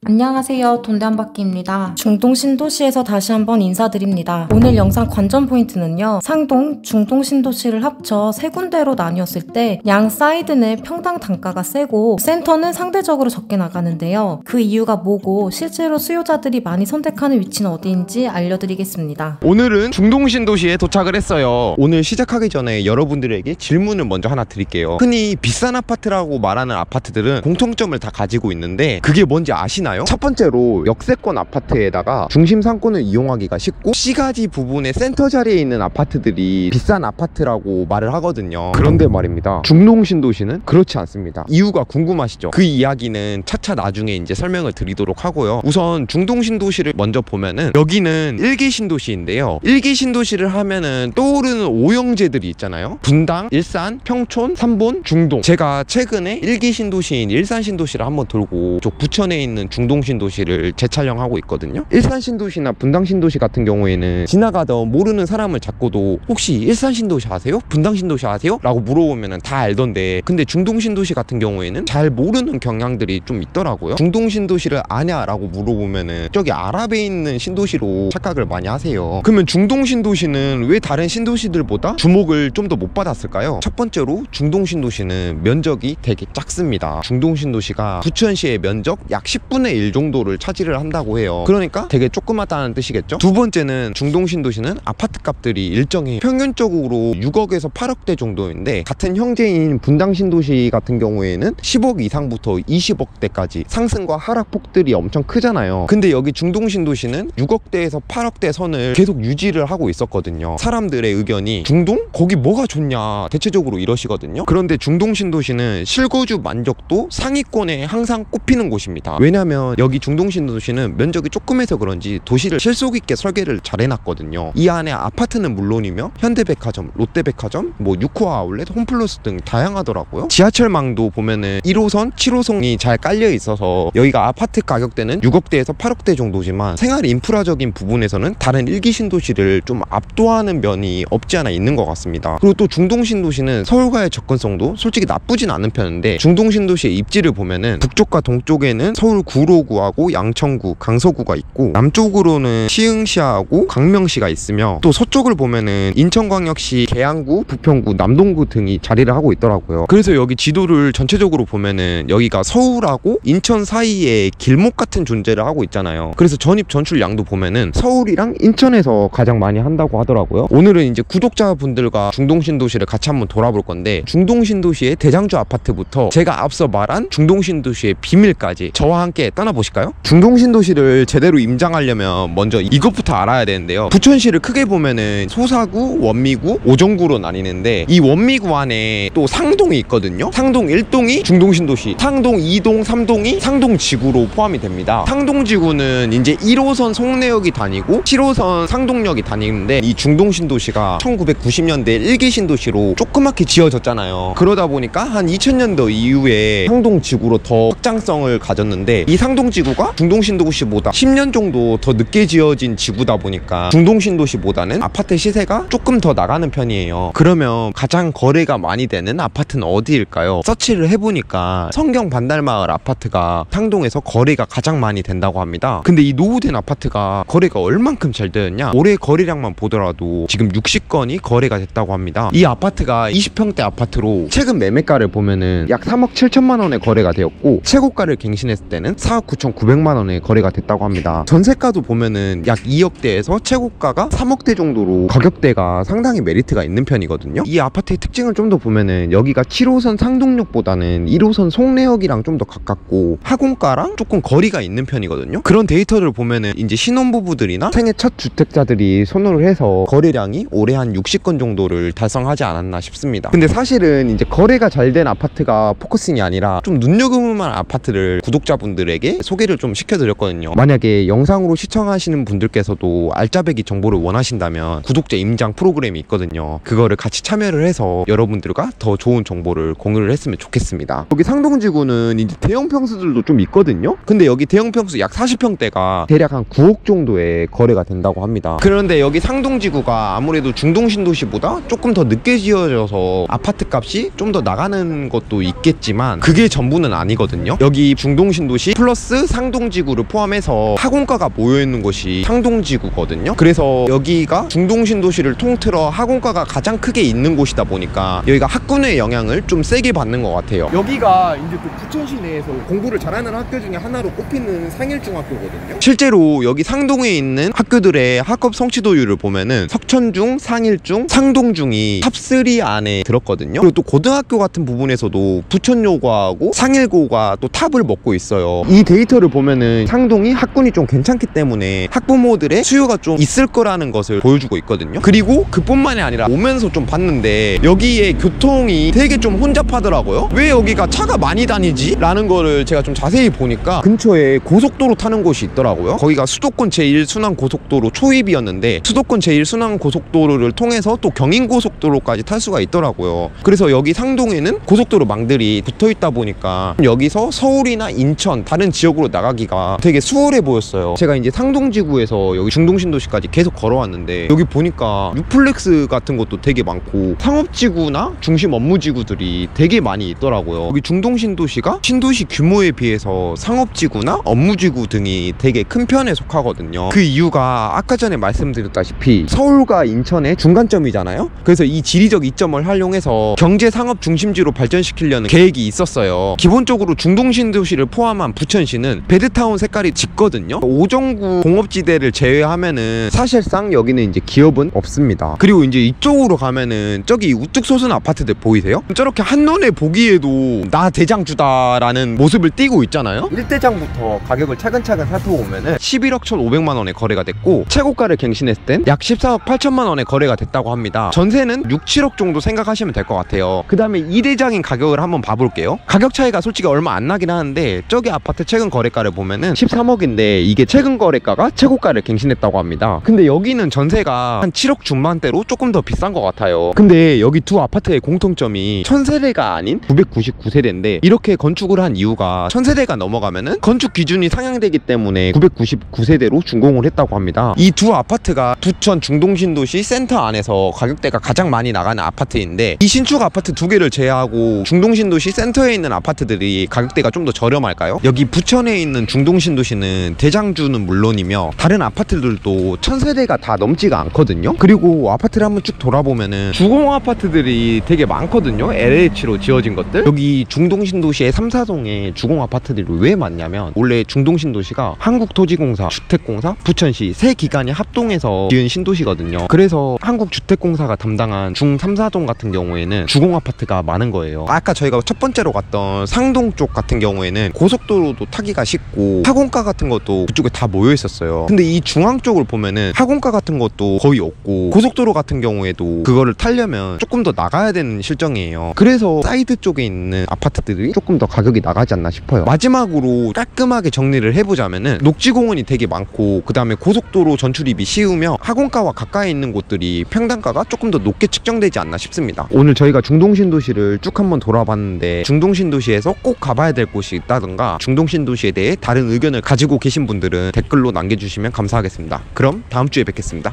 안녕하세요, 돈대한바퀴입니다. 중동 신도시에서 다시 한번 인사드립니다. 오늘 영상 관전 포인트는요, 상동, 중동 신도시를 합쳐 세 군데로 나뉘었을 때 양 사이드는 평당 단가가 세고 센터는 상대적으로 적게 나가는데요. 그 이유가 뭐고 실제로 수요자들이 많이 선택하는 위치는 어디인지 알려드리겠습니다. 오늘은 중동 신도시에 도착을 했어요. 오늘 시작하기 전에 여러분들에게 질문을 먼저 하나 드릴게요. 흔히 비싼 아파트라고 말하는 아파트들은 공통점을 다 가지고 있는데 그게 뭔지 아시나요? 첫 번째로 역세권 아파트에다가 중심 상권을 이용하기가 쉽고 C가지 부분의 센터 자리에 있는 아파트들이 비싼 아파트라고 말을 하거든요. 그런데 말입니다, 중동 신도시는 그렇지 않습니다. 이유가 궁금하시죠? 그 이야기는 차차 나중에 이제 설명을 드리도록 하고요. 우선 중동 신도시를 먼저 보면은 여기는 1기 신도시인데요, 1기 신도시를 하면은 떠오르는 오형제들이 있잖아요. 분당, 일산, 평촌, 삼본, 중동. 제가 최근에 1기 신도시인 일산 신도시를 한번 돌고 저 부천에 있는 중동 신도시를 재촬영하고 있거든요. 일산 신도시나 분당 신도시 같은 경우에는 지나가던 모르는 사람을 잡고도 혹시 일산 신도시 아세요? 분당 신도시 아세요? 라고 물어보면 다 알던데, 근데 중동 신도시 같은 경우에는 잘 모르는 경향들이 좀 있더라고요. 중동 신도시를 아냐? 라고 물어보면은 저기 아랍에 있는 신도시로 착각을 많이 하세요. 그러면 중동 신도시는 왜 다른 신도시들보다 주목을 좀 더 못 받았을까요? 첫 번째로 중동 신도시는 면적이 되게 작습니다. 중동 신도시가 부천시의 면적 약 10분의 1 정도를 차지를 한다고 해요. 그러니까 되게 조그맣다는 뜻이겠죠. 두 번째는 중동 신도시는 아파트 값들이 일정해요. 평균적으로 6억에서 8억대 정도인데 같은 형제인 분당 신도시 같은 경우에는 10억 이상부터 20억대까지 상승과 하락폭들이 엄청 크잖아요. 근데 여기 중동 신도시는 6억대에서 8억대 선을 계속 유지를 하고 있었거든요. 사람들의 의견이 중동? 거기 뭐가 좋냐 대체적으로 이러시거든요. 그런데 중동 신도시는 실거주 만족도 상위권에 항상 꼽히는 곳입니다. 왜냐면 여기 중동 신도시는 면적이 조금해서 그런지 도시를 실속 있게 설계를 잘 해놨거든요. 이 안에 아파트는 물론이며 현대백화점, 롯데백화점, 유쿠아 아울렛, 홈플러스 등 다양하더라고요. 지하철망도 보면은 1호선, 7호선이 잘 깔려 있어서 여기가 아파트 가격대는 6억대에서 8억대 정도지만 생활 인프라적인 부분에서는 다른 1기 신도시를 좀 압도하는 면이 없지 않아 있는 것 같습니다. 그리고 또 중동 신도시는 서울과의 접근성도 솔직히 나쁘진 않은 편인데, 중동 신도시의 입지를 보면은 북쪽과 동쪽에는 서울 구로구하고 양천구, 강서구가 있고 남쪽으로는 시흥시하고 광명시가 있으며 또 서쪽을 보면은 인천광역시 계양구, 부평구, 남동구 등이 자리를 하고 있더라고요. 그래서 여기 지도를 전체적으로 보면은 여기가 서울하고 인천 사이에 길목 같은 존재를 하고 있잖아요. 그래서 전입 전출량도 보면은 서울이랑 인천에서 가장 많이 한다고 하더라고요. 오늘은 이제 구독자분들과 중동 신도시를 같이 한번 돌아볼 건데, 중동 신도시의 대장주 아파트부터 제가 앞서 말한 중동 신도시의 비밀까지 저와 함께 떠나보실까요? 중동 신도시를 제대로 임장하려면 먼저 이것부터 알아야 되는데요, 부천시를 크게 보면은 소사구, 원미구, 오정구로 나뉘는데 이 원미구 안에 또 상동이 있거든요. 상동 1동이 중동 신도시, 상동 2동, 3동이 상동지구로 포함이 됩니다. 상동지구는 이제 1호선 송내역이 다니고 7호선 상동역이 다니는데, 이 중동 신도시가 1990년대 1기 신도시로 조그맣게 지어졌잖아요. 그러다 보니까 한 2000년도 이후에 상동지구로 더 확장성을 가졌는데, 이 상동지구가 중동 신도시보다 10년 정도 더 늦게 지어진 지구다 보니까 중동 신도시보다는 아파트 시세가 조금 더 나가는 편이에요. 그러면 가장 거래가 많이 되는 아파트는 어디일까요? 서치를 해보니까 성경 반달마을 아파트가 상동에서 거래가 가장 많이 된다고 합니다. 근데 이 노후된 아파트가 거래가 얼만큼 잘 되었냐? 올해 거래량만 보더라도 지금 60건이 거래가 됐다고 합니다. 이 아파트가 20평대 아파트로 최근 매매가를 보면은 약 3억 7천만 원에 거래가 되었고, 최고가를 갱신했을 때는 4억 9,900만 원에 거래가 됐다고 합니다. 전세가도 보면은 약 2억대에서 최고가가 3억대 정도로 가격대가 상당히 메리트가 있는 편이거든요. 이 아파트의 특징을 좀 더 보면은 여기가 7호선 상동역보다는 1호선 송내역이랑 좀 더 가깝고 학원가랑 조금 거리가 있는 편이거든요. 그런 데이터를 보면은 이제 신혼부부들이나 생애 첫 주택자들이 선호를 해서 거래량이 올해 한 60건 정도를 달성하지 않았나 싶습니다. 근데 사실은 이제 거래가 잘 된 아파트가 포커싱이 아니라 좀 눈여겨볼 만한 아파트를 구독자분들에게 소개를 좀 시켜드렸거든요. 만약에 영상으로 시청하시는 분들께서도 알짜배기 정보를 원하신다면 구독자 임장 프로그램이 있거든요. 그거를 같이 참여를 해서 여러분들과 더 좋은 정보를 공유를 했으면 좋겠습니다. 여기 상동지구는 이제 대형 평수들도 좀 있거든요. 근데 여기 대형 평수 약 40평대가 대략 한 9억 정도에 거래가 된다고 합니다. 그런데 여기 상동지구가 아무래도 중동 신도시보다 조금 더 늦게 지어져서 아파트 값이 좀 더 나가는 것도 있겠지만 그게 전부는 아니거든요. 여기 중동 신도시 플러스 플러스 상동지구를 포함해서 학원가가 모여있는 곳이 상동지구거든요. 그래서 여기가 중동신도시를 통틀어 학원가가 가장 크게 있는 곳이다 보니까 여기가 학군의 영향을 좀 세게 받는 것 같아요. 여기가 이제 또 부천시 내에서 공부를 잘하는 학교 중에 하나로 꼽히는 상일중학교거든요. 실제로 여기 상동에 있는 학교들의 학업 성취도율을 보면은 석천중, 상일중, 상동중이 탑3 안에 들었거든요. 그리고 또 고등학교 같은 부분에서도 부천여고하고 상일고가 또 탑을 먹고 있어요. 이 데이터를 보면은 상동이 학군이 좀 괜찮기 때문에 학부모들의 수요가 좀 있을 거라는 것을 보여주고 있거든요. 그리고 그뿐만이 아니라 오면서 좀 봤는데 여기에 교통이 되게 좀 혼잡하더라고요. 왜 여기가 차가 많이 다니지? 라는 거를 제가 좀 자세히 보니까 근처에 고속도로 타는 곳이 있더라고요. 거기가 수도권 제1순환고속도로 초입이었는데 수도권 제1순환고속도로를 통해서 또 경인고속도로까지 탈 수가 있더라고요. 그래서 여기 상동에는 고속도로 망들이 붙어있다 보니까 여기서 서울이나 인천 다른 지역으로 나가기가 되게 수월해 보였어요. 제가 이제 상동지구에서 여기 중동신도시까지 계속 걸어왔는데 여기 보니까 유플렉스 같은 것도 되게 많고 상업지구나 중심 업무지구들이 되게 많이 있더라고요. 여기 중동신도시가 신도시 규모에 비해서 상업지구나 업무지구 등이 되게 큰 편에 속하거든요. 그 이유가 아까 전에 말씀드렸다시피 서울과 인천의 중간점이잖아요. 그래서 이 지리적 이점을 활용해서 경제 상업 중심지로 발전시키려는 계획이 있었어요. 기본적으로 중동신도시를 포함한 부천시는 베드타운 색깔이 짙거든요. 오정구 공업지대를 제외하면은 사실상 여기는 이제 기업은 없습니다. 그리고 이제 이쪽으로 가면은 저기 우뚝 솟은 아파트들 보이세요? 저렇게 한눈에 보기에도 나 대장주다라는 모습을 띠고 있잖아요. 1대장부터 가격을 차근차근 살펴보면은 11억 1,500만 원에 거래가 됐고 최고가를 갱신했을 땐 약 14억 8천만 원에 거래가 됐다고 합니다. 전세는 6, 7억 정도 생각하시면 될 것 같아요. 그 다음에 2대장인 가격을 한번 봐볼게요. 가격 차이가 솔직히 얼마 안 나긴 하는데 저기 아파트 최근 거래가를 보면은 13억인데 이게 최근 거래가가 최고가를 갱신했다고 합니다. 근데 여기는 전세가 한 7억 중반대로 조금 더 비싼 것 같아요. 근데 여기 두 아파트의 공통점이 1000세대가 아닌 999세대인데 이렇게 건축을 한 이유가 1000세대가 넘어가면은 건축 기준이 상향되기 때문에 999세대로 준공을 했다고 합니다. 이 두 아파트가 부천 중동신도시 센터 안에서 가격대가 가장 많이 나가는 아파트인데 이 신축 아파트 두 개를 제외하고 중동신도시 센터에 있는 아파트들이 가격대가 좀 더 저렴할까요? 여기 부천에 있는 중동신도시는 대장주는 물론이며 다른 아파트들도 1000세대가 다 넘지가 않거든요. 그리고 아파트를 한번 쭉 돌아보면은 주공 아파트들이 되게 많거든요. LH로 지어진 것들. 여기 중동신도시의 3, 4동에 주공 아파트들이 왜 많냐면 원래 중동신도시가 한국토지공사, 주택공사, 부천시 세 기관이 합동해서 지은 신도시거든요. 그래서 한국주택공사가 담당한 중 3, 4동 같은 경우에는 주공 아파트가 많은 거예요. 아까 저희가 첫 번째로 갔던 상동 쪽 같은 경우에는 고속도로도 타기가 쉽고 학원가 같은 것도 그쪽에 다 모여 있었어요. 근데 이 중앙 쪽을 보면은 학원가 같은 것도 거의 없고 고속도로 같은 경우에도 그거를 타려면 조금 더 나가야 되는 실정이에요. 그래서 사이드 쪽에 있는 아파트들이 조금 더 가격이 나가지 않나 싶어요. 마지막으로 깔끔하게 정리를 해보자면은 녹지공원이 되게 많고 그 다음에 고속도로 전출입이 쉬우며 학원가와 가까이 있는 곳들이 평당가가 조금 더 높게 측정되지 않나 싶습니다. 오늘 저희가 중동신도시를 쭉 한번 돌아봤는데 중동신도시에서 꼭 가봐야 될 곳이 있다던가 중동신도시에 대해 다른 의견을 가지고 계신 분들은 댓글로 남겨주시면 감사하겠습니다. 그럼 다음 주에 뵙겠습니다.